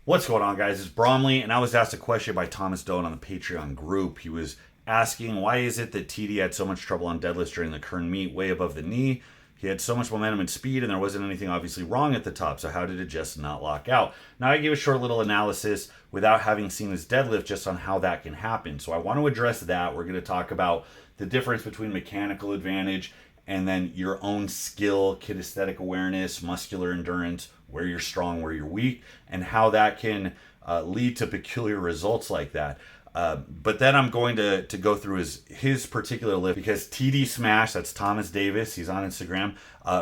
What's going on, guys? It's Bromley, and I was asked a question by Thomas Doan on the Patreon group. He was asking, why is it that TD had so much trouble on deadlifts during the current meet, way above the knee? He had so much momentum and speed, and there wasn't anything obviously wrong at the top, so how did it just not lock out? Now, I gave a short little analysis without having seen his deadlift just on how that can happen. So I want to address that. We're going to talk about the difference between mechanical advantage and then your own skill, kinesthetic awareness, muscular endurance, where you're strong, where you're weak, and how that can lead to peculiar results like that. But then I'm going to go through his particular lift because TDSmash, that's Thomas Davis, he's on Instagram,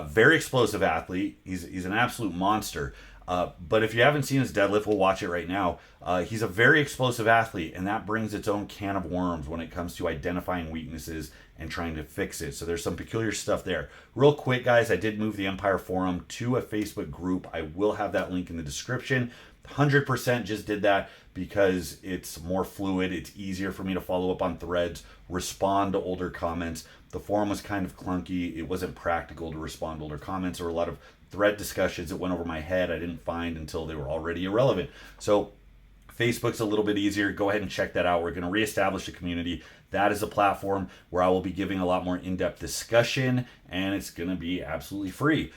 very explosive athlete. He's an absolute monster. But if you haven't seen his deadlift, we'll watch it right now. He's a very explosive athlete, and that brings its own can of worms when it comes to identifying weaknesses and trying to fix it. So there's some peculiar stuff there. Real quick, guys, I did move the Empire Forum to a Facebook group. I will have that link in the description. 100% just did that because it's more fluid. It's easier for me to follow up on threads, respond to older comments. The forum was kind of clunky. It wasn't practical to respond to older comments. There were a lot of thread discussions that went over my head I didn't find until they were already irrelevant. So Facebook's a little bit easier. Go ahead and check that out. We're going to reestablish a community. That is a platform where I will be giving a lot more in-depth discussion, and it's going to be absolutely free.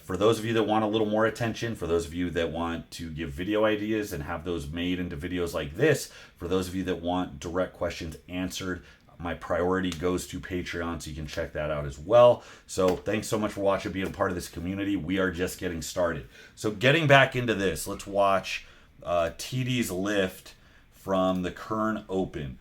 For those of you that want a little more attention, for those of you that want to give video ideas and have those made into videos like this, for those of you that want direct questions answered, my priority goes to Patreon, so you can check that out as well. So thanks so much for watching, being a part of this community. We are just getting started. So getting back into this, let's watch TD's lift from the Kern Open.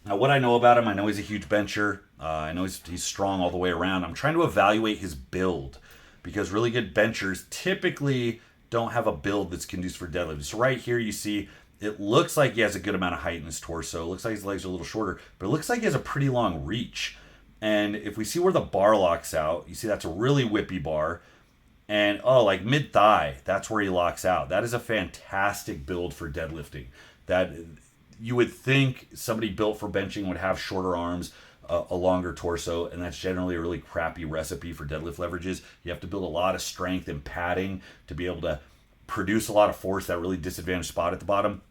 Now, what I know about him, I know he's a huge bencher. I know he's strong all the way around. I'm trying to evaluate his build because really good benchers typically don't have a build that's conducive for deadlift. So right here you see it looks like he has a good amount of height in his torso. It looks like his legs are a little shorter, but it looks like he has a pretty long reach. And if we see where the bar locks out, you see that's a really whippy bar. And like mid-thigh, that's where he locks out. That is a fantastic build for deadlifting. That you would think somebody built for benching would have shorter arms, a longer torso, and that's generally a really crappy recipe for deadlift leverages. You have to build a lot of strength and padding to be able to produce a lot of force, that really disadvantaged spot at the bottom.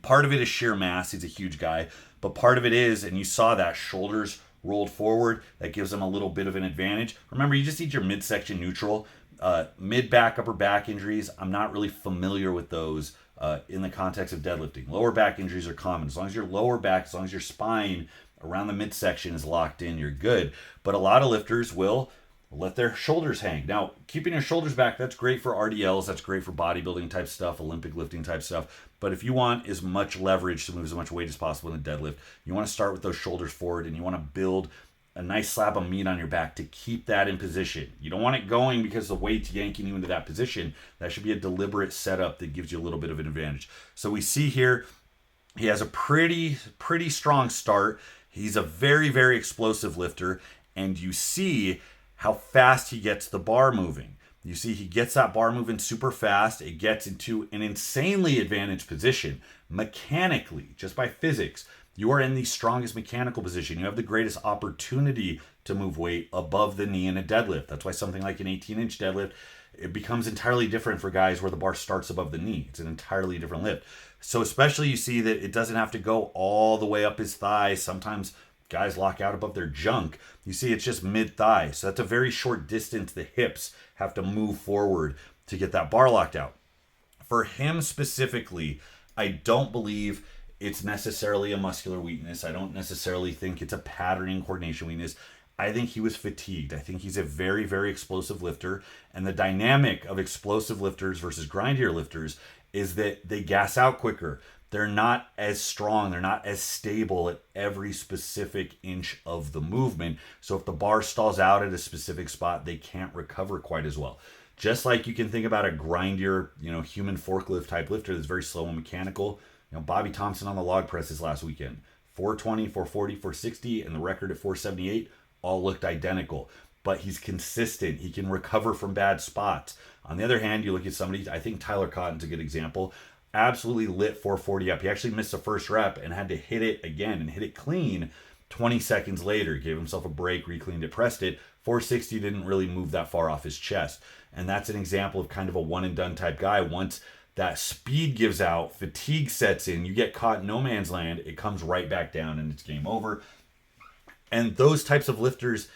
Part of it is sheer mass. He's a huge guy. But part of it is, and you saw that, shoulders rolled forward. That gives him a little bit of an advantage. Remember, you just need your midsection neutral. Mid-back, upper back injuries, I'm not really familiar with those in the context of deadlifting. Lower back injuries are common. As long as your lower back, as long as your spine around the midsection is locked in, you're good. But a lot of lifters will let their shoulders hang. Now, keeping your shoulders back, that's great for RDLs, that's great for bodybuilding type stuff, Olympic lifting type stuff. But if you want as much leverage to move as much weight as possible in the deadlift, you want to start with those shoulders forward and you want to build a nice slab of meat on your back to keep that in position. You don't want it going because the weight's yanking you into that position. That should be a deliberate setup that gives you a little bit of an advantage. So we see here, he has a pretty strong start. He's a very, very explosive lifter, and you see how fast he gets the bar moving. You see he gets that bar moving super fast. It gets into an insanely advantaged position mechanically, just by physics. You are in the strongest mechanical position. You have the greatest opportunity to move weight above the knee in a deadlift. That's why something like an 18-inch deadlift, it becomes entirely different for guys where the bar starts above the knee. It's an entirely different lift. So especially you see that it doesn't have to go all the way up his thighs. Sometimes guys lock out above their junk. You see it's just mid-thigh. So that's a very short distance. The hips have to move forward to get that bar locked out. For him specifically, I don't believe it's necessarily a muscular weakness. I don't necessarily think it's a patterning coordination weakness. I think he was fatigued. I think he's a very, very explosive lifter. And the dynamic of explosive lifters versus grindier lifters is that they gas out quicker. They're not as strong. They're not as stable at every specific inch of the movement. So if the bar stalls out at a specific spot, they can't recover quite as well. Just like you can think about a grindier, human forklift type lifter that's very slow and mechanical. Bobby Thompson on the log presses last weekend, 420, 440, 460, and the record at 478 all looked identical. But he's consistent. He can recover from bad spots. On the other hand, you look at somebody, I think Tyler Cotton's a good example, absolutely lit 440 up. He actually missed the first rep and had to hit it again and hit it clean 20 seconds later. Gave himself a break, recleaned it, pressed it. 460 didn't really move that far off his chest. And that's an example of kind of a one and done type guy. Once that speed gives out, fatigue sets in, you get caught in no man's land, it comes right back down and it's game over. And those types of lifters,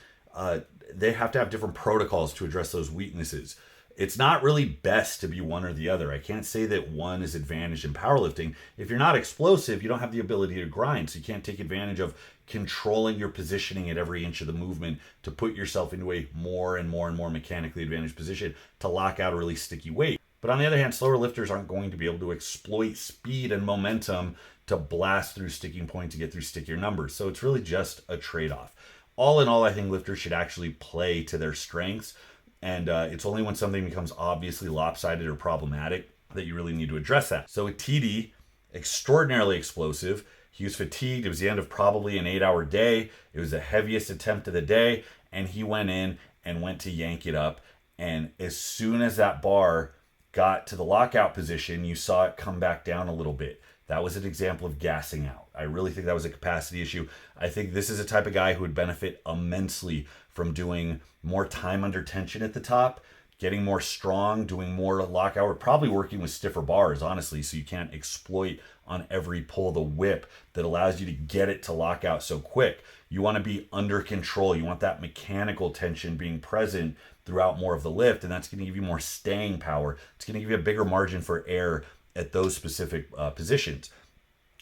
they have to have different protocols to address those weaknesses. It's not really best to be one or the other. I can't say that one is advantaged in powerlifting. If you're not explosive, you don't have the ability to grind, so you can't take advantage of controlling your positioning at every inch of the movement to put yourself into a more and more mechanically advantaged position to lock out a really sticky weight. But on the other hand, slower lifters aren't going to be able to exploit speed and momentum to blast through sticking points to get through stickier numbers. So it's really just a trade-off. All in all, I think lifters should actually play to their strengths. And it's only when something becomes obviously lopsided or problematic that you really need to address that. So with TD, extraordinarily explosive. He was fatigued. It was the end of probably an 8-hour day. It was the heaviest attempt of the day. And he went in and went to yank it up. And as soon as that bar got to the lockout position, you saw it come back down a little bit. That was an example of gassing out. I really think that was a capacity issue. I think this is a type of guy who would benefit immensely from doing more time under tension at the top, getting more strong, doing more lockout, or probably working with stiffer bars, honestly, so you can't exploit on every pull the whip that allows you to get it to lockout so quick. You want to be under control. You want that mechanical tension being present throughout more of the lift, and that's going to give you more staying power. It's going to give you a bigger margin for error at those specific positions.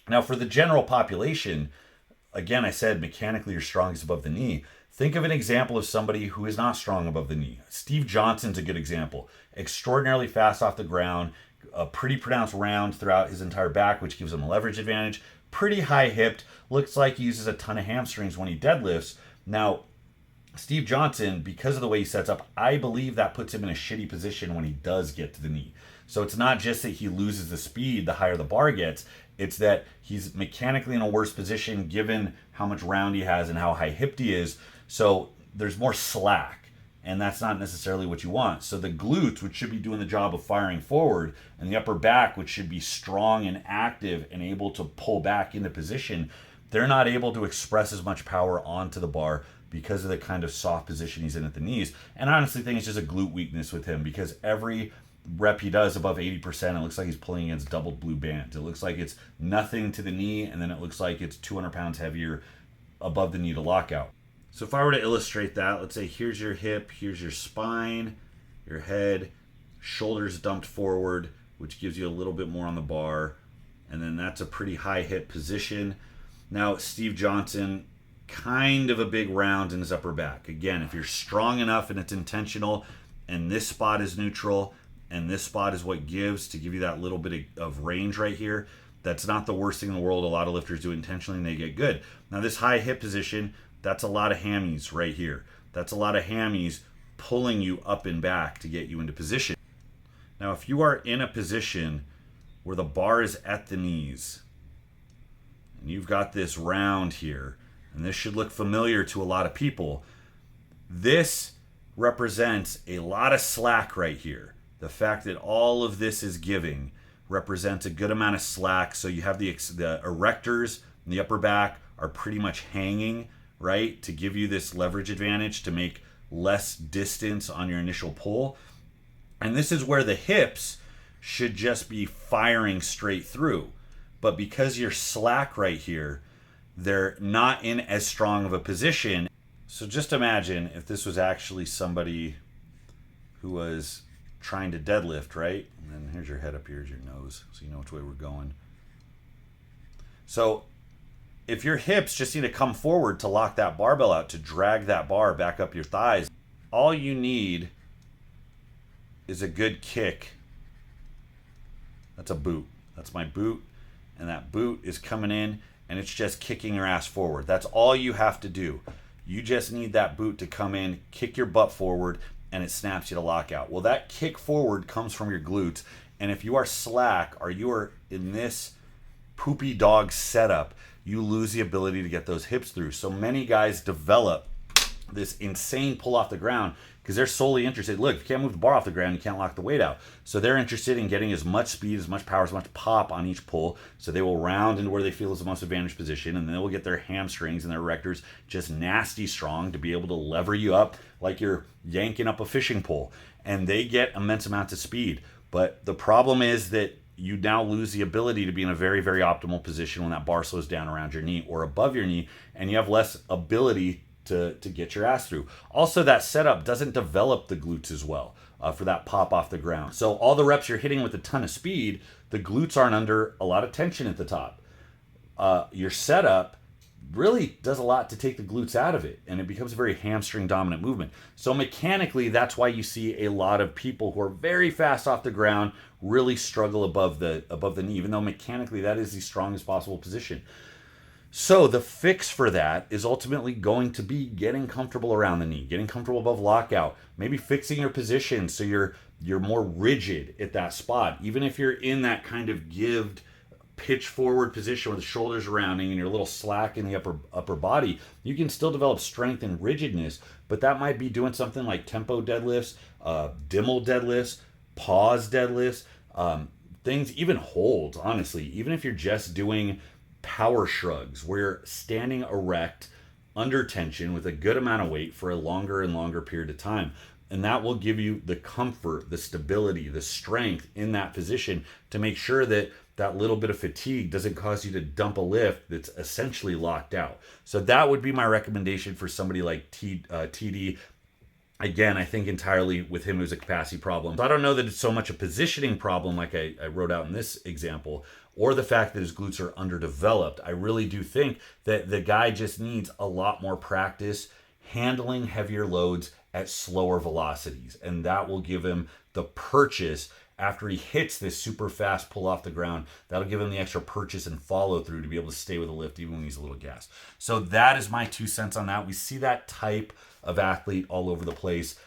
Now, for the general population, again, I said mechanically you're strongest above the knee. Think of an example of somebody who is not strong above the knee. Steve Johnson's a good example. Extraordinarily fast off the ground, a pretty pronounced round throughout his entire back, which gives him a leverage advantage. Pretty high hipped. Looks like he uses a ton of hamstrings when he deadlifts. Now, Steve Johnson, because of the way he sets up, I believe that puts him in a shitty position when he does get to the knee. So it's not just that he loses the speed the higher the bar gets, it's that he's mechanically in a worse position given how much round he has and how high hipped he is. So there's more slack, and that's not necessarily what you want. So the glutes, which should be doing the job of firing forward, and the upper back, which should be strong and active and able to pull back into position, they're not able to express as much power onto the bar because of the kind of soft position he's in at the knees. And I honestly think it's just a glute weakness with him, because every rep he does above 80%, it looks like he's pulling against doubled blue bands. It looks like it's nothing to the knee, and then it looks like it's 200 pounds heavier above the knee to lockout. So if I were to illustrate that, let's say here's your hip, here's your spine, your head, shoulders dumped forward, which gives you a little bit more on the bar, and then that's a pretty high hip position. Now, Steve Johnson, kind of a big round in his upper back. Again, if you're strong enough and it's intentional, and this spot is neutral, and this spot is what gives to give you that little bit of range right here, that's not the worst thing in the world. A lot of lifters do it intentionally and they get good. Now, this high hip position, that's a lot of hammies right here. That's a lot of hammies pulling you up and back to get you into position. Now, if you are in a position where the bar is at the knees, and you've got this round here, and this should look familiar to a lot of people, this represents a lot of slack right here. The fact that all of this is giving represents a good amount of slack. So you have the erectors in the upper back are pretty much hanging, right, to give you this leverage advantage to make less distance on your initial pull. And this is where the hips should just be firing straight through. But because you're slack right here, they're not in as strong of a position. So just imagine if this was actually somebody who was trying to deadlift, right? And then here's your head up, here's your nose, so you know which way we're going. So if your hips just need to come forward to lock that barbell out, to drag that bar back up your thighs, all you need is a good kick. That's a boot. That's my boot. And that boot is coming in, and it's just kicking your ass forward. That's all you have to do. You just need that boot to come in, kick your butt forward, and it snaps you to lockout. Well, that kick forward comes from your glutes, and if you are slack or you are in this poopy dog setup, you lose the ability to get those hips through. So many guys develop this insane pull off the ground because they're solely interested. Look, if you can't move the bar off the ground, you can't lock the weight out. So they're interested in getting as much speed, as much power, as much pop on each pull. So they will round into where they feel is the most advantaged position, and then they will get their hamstrings and their erectors just nasty strong to be able to lever you up like you're yanking up a fishing pole. And they get immense amounts of speed. But the problem is that you now lose the ability to be in a very, very optimal position when that bar slows down around your knee or above your knee, and you have less ability to get your ass through. Also, that setup doesn't develop the glutes as well for that pop off the ground. So all the reps you're hitting with a ton of speed, the glutes aren't under a lot of tension at the top. Your setup really does a lot to take the glutes out of it, and it becomes a very hamstring dominant movement. So mechanically, that's why you see a lot of people who are very fast off the ground really struggle above the knee, even though mechanically that is the strongest possible position. So the fix for that is ultimately going to be getting comfortable around the knee, getting comfortable above lockout, maybe fixing your position so you're more rigid at that spot. Even if you're in that kind of gived pitch forward position where the shoulders are rounding and you're a little slack in the upper body, you can still develop strength and rigidness. But that might be doing something like tempo deadlifts, Dimmel deadlifts, pause deadlifts, things, even holds, honestly. Even if you're just doing power shrugs where you're standing erect under tension with a good amount of weight for a longer and longer period of time. And that will give you the comfort, the stability, the strength in that position to make sure that that little bit of fatigue doesn't cause you to dump a lift that's essentially locked out. So that would be my recommendation for somebody like TD. Again, I think entirely with him it was a capacity problem. So I don't know that it's so much a positioning problem like I wrote out in this example, or the fact that his glutes are underdeveloped. I really do think that the guy just needs a lot more practice handling heavier loads at slower velocities, and that will give him the purchase after he hits this super fast pull off the ground. That'll give him the extra purchase and follow through to be able to stay with the lift even when he's a little gassed. So that is my 2 cents on that. We see that type of athlete all over the place.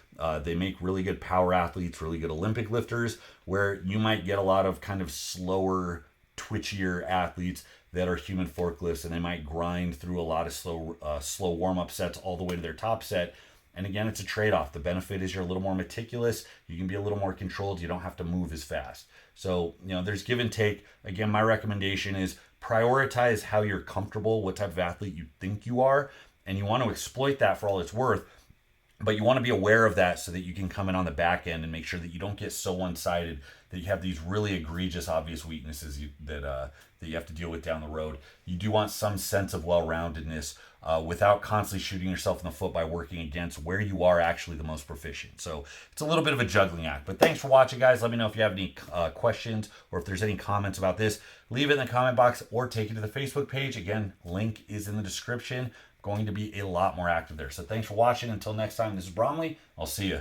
They make really good power athletes, really good Olympic lifters, where you might get a lot of kind of slower, twitchier athletes that are human forklifts, and they might grind through a lot of slow warm-up sets all the way to their top set. And again, it's a trade-off. The benefit is you're a little more meticulous. You can be a little more controlled. You don't have to move as fast. So, there's give and take. Again, my recommendation is prioritize how you're comfortable, what type of athlete you think you are, and you want to exploit that for all it's worth. But you want to be aware of that so that you can come in on the back end and make sure that you don't get so one-sided that you have these really egregious, obvious weaknesses that you have to deal with down the road. You do want some sense of well-roundedness without constantly shooting yourself in the foot by working against where you are actually the most proficient. So it's a little bit of a juggling act. But thanks for watching, guys. Let me know if you have any questions or if there's any comments about this. Leave it in the comment box or take it to the Facebook page. Again, link is in the description. Going to be a lot more active there. So thanks for watching. Until next time, this is Bromley. I'll see you.